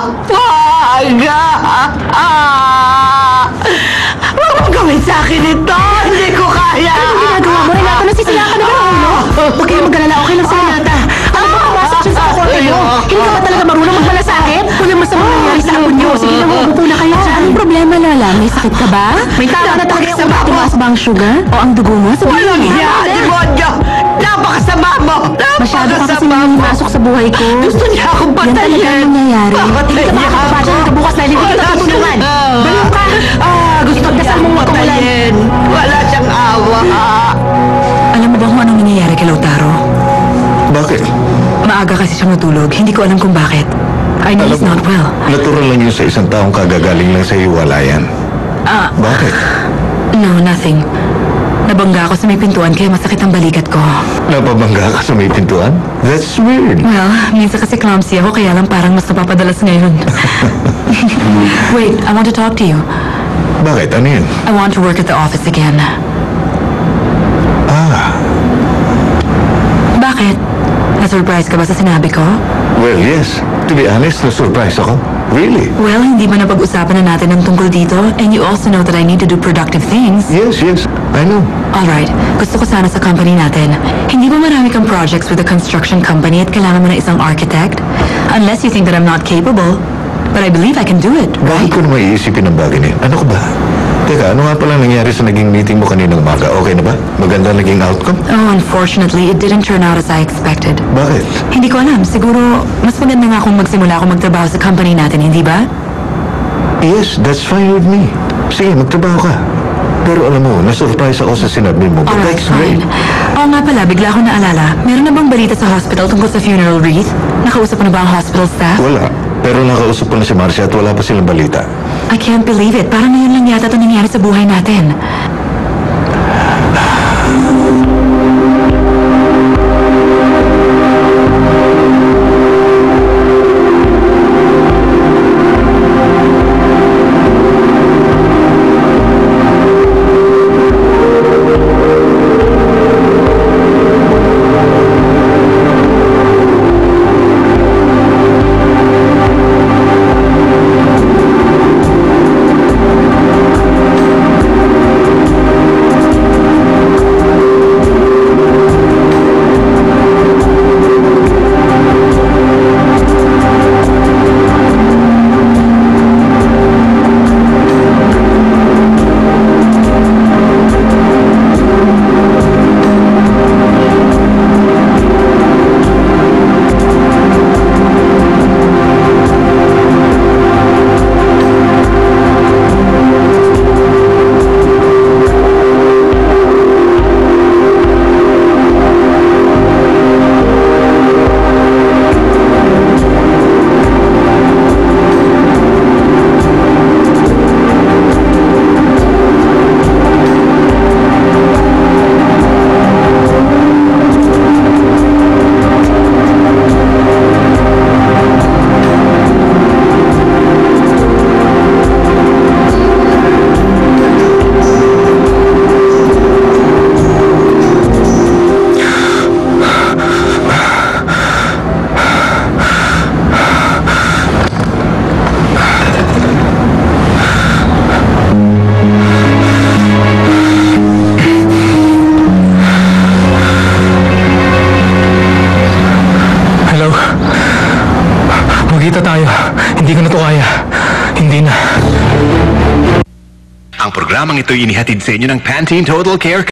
Wag! Huwag mong gawin sa akin ito! Hindi ko kaya! Ano ginagawa mo, Renata? Nasisiya ka na ba ng ulo? Huwag kayong mag-alala, okay lang si Renata. Ano ba pumasok siya sa kote niyo? Hindi ka ba talaga marunong magmalasakit? Walang masamang nangyari sa apo niyo. Sige lang, umupo na kayo. Anong problema, Lala? May sakit ka ba? May tama na talaga yung utak. Tumaas ba ang sugar? O ang dugo mo? Walang hiya! Demonyo! Napakasama mo! Masyado ka kasi nangyayasok sa buhay ko. Gusto niya akong Yan talaga patayin! ang nangyayari. Hindi ka Papatayin makakapasya ako. ng bukas dahil hindi kita tutulungan. Baliw ka! Gusto niya Dasal mong akong magkumulan. patayin! Wala siyang awa! Alam mo ba kung anong nangyayari kay Lautaro? Bakit? Maaga kasi siyang natulog. Hindi ko alam kung bakit. I know he's not well. Natural lang yun sa isang taong kagagaling lang sa hiwalayan. Bakit? No, nothing. Nabangga ako sa may pintuan kaya masakit ang balikat ko. Napabangga ka sa may pintuan? That's weird. Well, minsan kasi clumsy ako kaya lang parang mas napapadalas ngayon. Wait, I want to talk to you. Bakit? Ano yun? I want to work at the office again. Bakit? Na-surprise ka ba sa sinabi ko? Well, yes. To be honest, na-surprise ako. Really? Well, hindi ba napag-usapan na natin ang tungkol dito? And you also know that I need to do productive things. Yes, yes. I know. Alright, gusto ko sana sa company natin. Hindi ba marami kang projects with a construction company at kailangan mo na isang architect? Unless you think that I'm not capable. But I believe I can do it, Bakit right? ko na maiisipin ang bagay na yun? Ano ka ba? Teka, ano nga pala nangyari sa naging meeting mo kaninang umaga? Okay na ba? Maganda naging outcome? Oh, unfortunately, it didn't turn out as I expected. Bakit? Hindi ko alam. Siguro, mas maganda nga kung magsimula ako magtrabaho sa company natin, hindi ba? Yes, that's fine with me. Sige, magtrabaho ka. Pero alam mo, na-surprise ako sa sinabi mo. But Alright, that's great. fine. Oo nga pala, bigla akong naalala. Meron na bang balita sa hospital tungkol sa funeral wreath? Nakausap mo na ba ang hospital staff? Wala. Pero nakausap ko na si Marcia at wala pa silang balita. I can't believe it. Parang ngayon lang yata ito nangyari sa buhay natin. Magkita tayo. Hindi ko na to kaya. Hindi na. Ang programang ito inihatid sa inyo ng Pantene Total Care